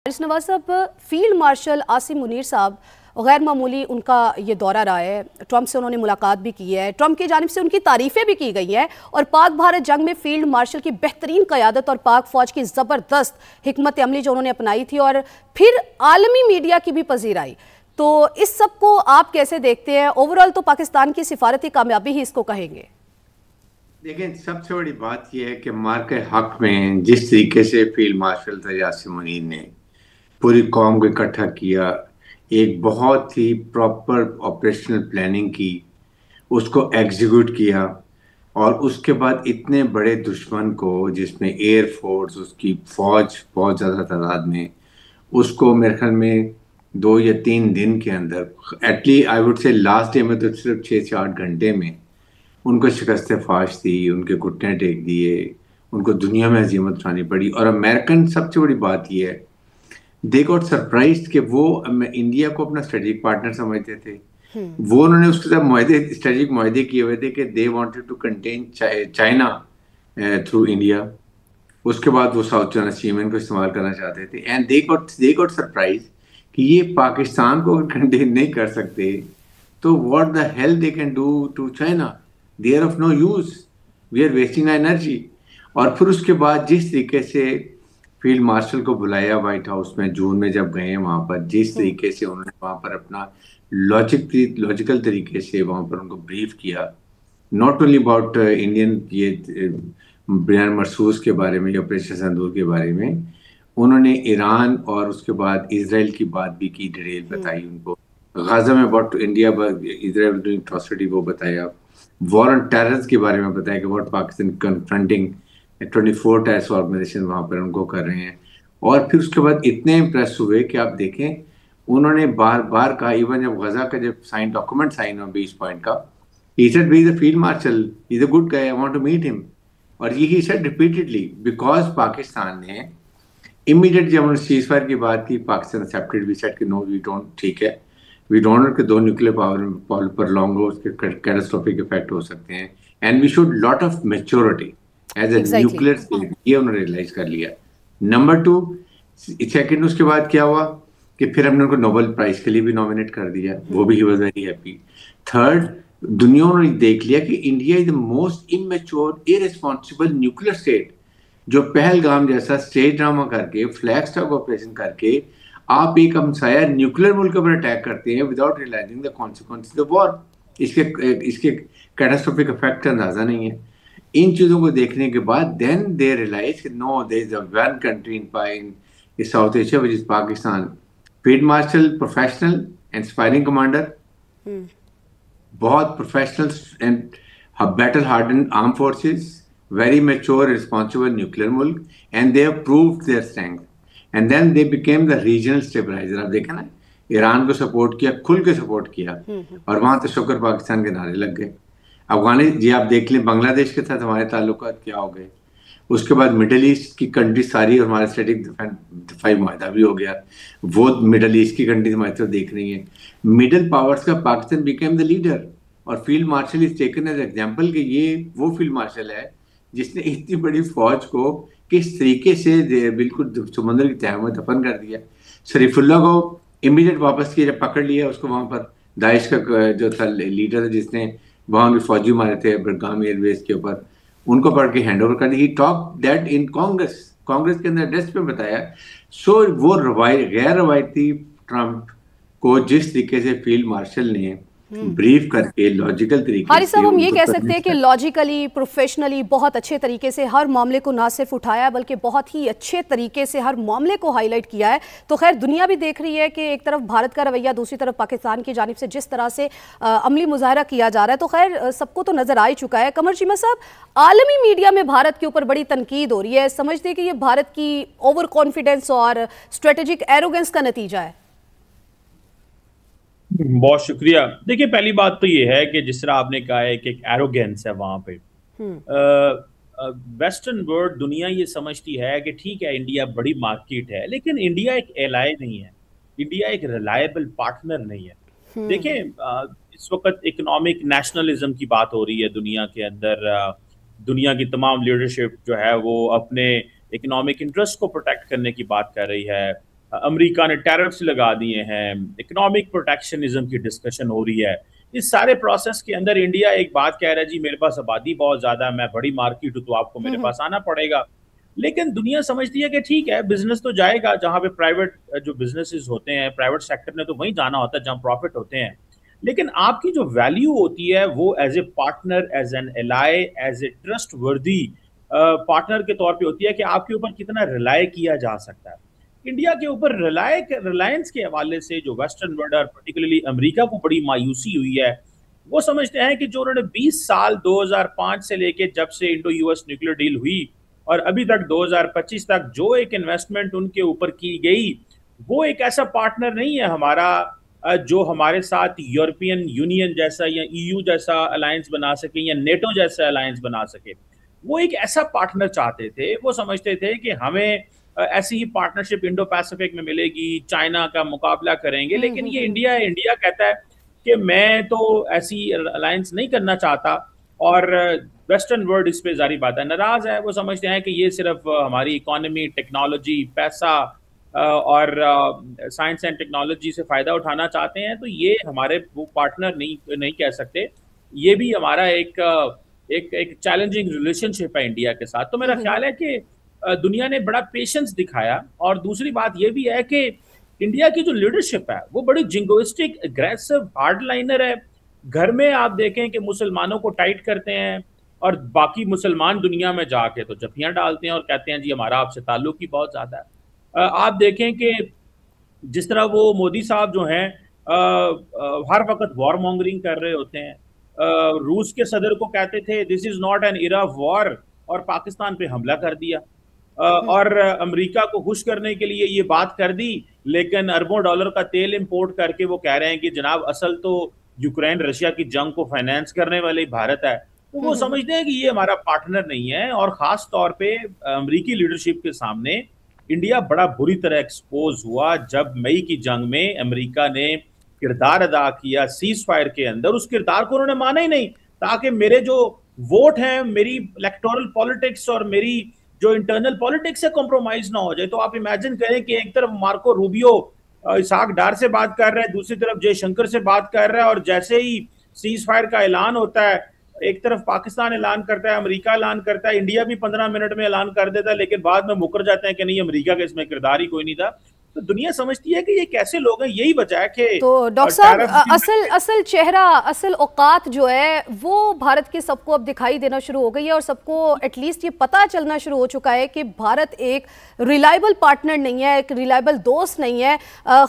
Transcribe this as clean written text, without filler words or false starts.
हारिस नवाज साहब, field marshal Asim Munir साहब गैर मामूली उनका ये दौरा रहा है। ट्रंप से उन्होंने मुलाकात भी की है, ट्रंप की जानिब से उनकी तारीफ़ें भी की गई हैं और पाक भारत जंग में फील्ड मार्शल की बेहतरीन क़यादत और पाक फ़ौज की ज़बरदस्त हिकमत अमली जो उन्होंने अपनाई थी और फिर आलमी मीडिया की भी पजीराई। तो इस सब को आप कैसे देखते हैं? ओवरऑल तो पाकिस्तान की सिफारती कामयाबी ही इसको कहेंगे। देखिए, सबसे बड़ी बात यह है कि मार के हक में जिस तरीके से फील्ड मार्शल आसिम मुनीर ने पूरी कौम को इकट्ठा किया, एक बहुत ही प्रॉपर ऑपरेशनल प्लानिंग की, उसको एग्जीक्यूट किया और उसके बाद इतने बड़े दुश्मन को जिसमें एयर फोर्स, उसकी फौज बहुत ज़्यादा तादाद में, उसको मेरे ख्याल में 2 या 3 दिन के अंदर, at least I would say last day में तो सिर्फ 6 से 8 घंटे में उनको शिकस्त फाश दी, उनके घुटने टेक दिए, उनको दुनिया में हजीमत उठानी पड़ी। और अमेरिकन, सबसे बड़ी बात यह है, दे गॉट सरप्राइज कि वो इंडिया को अपना स्ट्रेटेजिक पार्टनर समझते थे। वो उन्होंने उसके साथ स्ट्रेटेजिक मुआहदे किए हुए थे कि they wanted to contain China through India. उसके बाद वो साउथ चाइना सीमेन को इस्तेमाल करना चाहते थे एंड दे गॉट सरप्राइज कि ये पाकिस्तान को कंटेन नहीं कर सकते, तो what the hell they can do to China, they are of no use, we are wasting energy. और फिर उसके बाद जिस तरीके से फील्ड मार्शल को बुलाया व्हाइट हाउस में जून में जब गए वहां पर, जिस तरीके से उन्होंने वहां पर अपना लॉजिकल तरीके से वहां पर उनको ब्रीफ किया, नॉट ओनली अबाउट इंडियन ये बयान मरसूस के बारे में, ऑपरेशन सिंदूर के बारे में, उन्होंने ईरान और उसके बाद इजराइल की बात भी की, डिटेल बताई उनको, गाजा में about India Israel doing atrocity वो बताया, वॉर ऑन टेरर के बारे में बताया कि what Pakistan confronting 24 terrorist organisation वहां पर उनको कर रहे हैं। और फिर उसके बाद इतने इम्प्रेस हुए कि आप देखें, उन्होंने बार बार कहा, इवन जब गजा का जब डॉक्यूमेंट साइन हुआ 20 पॉइंट का, he said he is a field marshal, he's a good guy, I want to meet him। और ये he said repeatedly because Pakistan ने इमीडिएट जब उन्होंने सीज फायर की बात की, पाकिस्तान एक्सेप्टेड, वी सेड कि नो वी डोंट, ठीक है, वी डोंट के 2 न्यूक्लियर पावर पर लॉन्ग हो, उसके कैटास्ट्रोफिक इफेक्ट हो सकते हैं and we should lot of maturity as a nuclear state, ये उन्होंने रियलाइज कर लिया। नंबर 2, सेकंड उसके बाद क्या हुआ कि फिर हमने उनको नोबेल प्राइज के लिए भी नॉमिनेट कर दिया, वो भी he was very happy. Third, दुनिया ने देख लिया कि India is the most immature irresponsible nuclear state, जो पहलगाम जैसा स्टेट ड्रामा करके, फ्लैग स्टॉक ऑपरेशन करके आप एक हमसाया न्यूक्लियर मुल्क पर अटैक करते हैं without realising the consequences of war. इसके कैटास्ट्रोफिक इफेक्ट का अंदाजा नहीं है। इन चीजों को देखने के बाद then they realize no, there is a one country in South Asia which is Pakistan. Field marshal professional and aspiring commander, बहुत professional and battle harden arm forces, very mature, responsible nuclear मुल्क, and they have proved their strength, and then they became the regional stabilizer। आप देखा ना, Iran को support किया, खुल के support किया, और वहां तो शुक्र पाकिस्तान के नारे लग गए। जी आप देख लें, बांग्लादेश के साथ हमारे ताल्लुकात क्या हो गए, उसके बाद मिडल ईस्ट की कंट्री सारी और हमारा स्ट्रेटेजिक दिफाई मुआहदा भी हो गया, वो मिडल ईस्ट की कंट्रीज हमारी तरफ देख रही है। मिडल पावर्स का पाकिस्तान बिकेम द लीडर, और field marshal is taken as example कि ये वो फील्ड मार्शल है जिसने इतनी बड़ी फौज को किस तरीके से बिल्कुल समुद्र की तह में दफन कर दिया। शरीफुल्ला को इमीडिएट वापस किया, जब पकड़ लिया उसको, वहां पर दाइश का जो था लीडर जिसने वहां भी फौजी मारे थे बडगाम एयरबेस के ऊपर, उनको पढ़ के हैंड ओवर कर दी। He talk that in Congress के अंदर एड्रेस पे बताया। सो वो गैर रवायती ट्रंप को जिस तरीके से फील्ड मार्शल ने ब्रीफ करके लॉजिकल तरीके हारिस साहब, हम ये कह सकते हैं कि से लॉजिकली, प्रोफेशनली, बहुत अच्छे तरीके से हर मामले को ना सिर्फ उठाया है बल्कि बहुत ही अच्छे तरीके से हर मामले को हाईलाइट किया है। तो खैर दुनिया भी देख रही है कि एक तरफ भारत का रवैया, दूसरी तरफ पाकिस्तान की जानिब से जिस तरह से अमली मुजाहरा किया जा रहा है, तो खैर सबको तो नजर आ ही चुका है। कमर चीमा साहब, आलमी मीडिया में भारत के ऊपर बड़ी तनकीद हो रही है, समझते हैं कि ये भारत की ओवर कॉन्फिडेंस और स्ट्रेटेजिक एरोगेंस का नतीजा है? बहुत शुक्रिया। देखिए, पहली बात तो ये है कि जिस तरह आपने कहा है कि एक एरोगेंस है वहां पे, वेस्टर्न वर्ल्ड, दुनिया ये समझती है कि ठीक है इंडिया बड़ी मार्केट है, लेकिन इंडिया एक एलाय नहीं है, इंडिया एक रिलायबल पार्टनर नहीं है। देखिए, इस वक्त इकोनॉमिक नेशनलिज्म की बात हो रही है दुनिया के अंदर। दुनिया की तमाम लीडरशिप जो है वो अपने इकोनॉमिक इंटरेस्ट को प्रोटेक्ट करने की बात कर रही है। अमेरिका ने टैरिफ्स लगा दिए हैं, इकोनॉमिक प्रोटेक्शनिज्म की डिस्कशन हो रही है। इस सारे प्रोसेस के अंदर इंडिया एक बात कह रहा है, जी मेरे पास आबादी बहुत ज्यादा है, मैं बड़ी मार्केट हूँ, तो आपको मेरे पास आना पड़ेगा। लेकिन दुनिया समझती है कि ठीक है, बिजनेस तो जाएगा जहां पे प्राइवेट जो बिजनेसेस होते हैं, प्राइवेट सेक्टर ने तो वहीं जाना होता है जहां प्रॉफिट होते हैं। लेकिन आपकी जो वैल्यू होती है वो as a partner, as an ally, as a trustworthy partner के तौर पे होती है कि आपके ऊपर कितना रिलाय किया जा सकता है। इंडिया के ऊपर रिलायंस के हवाले से जो वेस्टर्न वर्ल्ड और पर्टिकुलरली अमेरिका को बड़ी मायूसी हुई है, वो समझते हैं कि जो उन्होंने 20 साल 2005 से लेके जब से इंडो यूएस न्यूक्लियर डील हुई और अभी तक 2025 तक जो एक इन्वेस्टमेंट उनके ऊपर की गई, वो एक ऐसा पार्टनर नहीं है हमारा जो हमारे साथ यूरोपियन यूनियन जैसा या ईयू जैसा अलायंस बना सके या नेटो जैसा अलायंस बना सके। वो एक ऐसा पार्टनर चाहते थे, वो समझते थे कि हमें ऐसी ही पार्टनरशिप इंडो पैसिफिक में मिलेगी, चाइना का मुकाबला करेंगे। लेकिन ये इंडिया है, इंडिया कहता है कि मैं तो ऐसी अलायंस नहीं करना चाहता, और वेस्टर्न वर्ल्ड इस पे जारी बात है नाराज है। वो समझते हैं कि ये सिर्फ हमारी इकोनॉमी, टेक्नोलॉजी, पैसा और साइंस एंड टेक्नोलॉजी से फायदा उठाना चाहते हैं, तो ये हमारे वो पार्टनर नहीं कह सकते। ये भी हमारा एक चैलेंजिंग रिलेशनशिप है इंडिया के साथ। तो मेरा ख्याल है कि दुनिया ने बड़ा पेशेंस दिखाया। और दूसरी बात ये भी है कि इंडिया की जो लीडरशिप है वो बड़ी जिंगोइस्टिक, एग्रेसिव, हार्डलाइनर है। घर में आप देखें कि मुसलमानों को टाइट करते हैं और बाकी मुसलमान दुनिया में जाके तो जफियां डालते हैं और कहते हैं जी हमारा आपसे ताल्लुक ही बहुत ज्यादा है। आप देखें कि जिस तरह वो मोदी साहब जो हैं हर वक्त वॉर मॉन्गरिंग कर रहे होते हैं। रूस के सदर को कहते थे this is not an era of war, और पाकिस्तान पे हमला कर दिया। और अमेरिका को खुश करने के लिए ये बात कर दी, लेकिन अरबों डॉलर का तेल इंपोर्ट करके वो कह रहे हैं कि जनाब असल तो यूक्रेन रशिया की जंग को फाइनेंस करने वाले भारत है। तो वो समझते हैं कि ये हमारा पार्टनर नहीं है। और खास तौर पे अमेरिकी लीडरशिप के सामने इंडिया बड़ा बुरी तरह एक्सपोज हुआ जब मई की जंग में अमेरिका ने किरदार अदा किया सीज फायर के अंदर। उस किरदार को उन्होंने माना ही नहीं, ताकि मेरे जो वोट हैं, मेरी इलेक्टोरल पॉलिटिक्स और मेरी जो इंटरनल पॉलिटिक्स से कॉम्प्रोमाइज ना हो जाए। तो आप इमेजिन करें कि एक तरफ मार्को रूबियो इसहाक डार से बात कर रहा है, दूसरी तरफ जयशंकर से बात कर रहा है, और जैसे ही सीज फायर का ऐलान होता है, एक तरफ पाकिस्तान ऐलान करता है, अमेरिका ऐलान करता है, इंडिया भी 15 मिनट में ऐलान कर देता है, लेकिन बाद में मुकर जाते हैं कि नहीं, अमेरिका का इसमें किरदार ही कोई नहीं था। तो दुनिया समझती है कि ये कैसे लोग हैं। यही वजह है कि तो डॉक्टर साहब असल चेहरा, असल औकात जो है वो भारत के सबको अब दिखाई देना शुरू हो गई है, और सबको एटलीस्ट ये पता चलना शुरू हो चुका है कि भारत एक रिलायबल पार्टनर नहीं है, एक रिलायबल दोस्त नहीं है।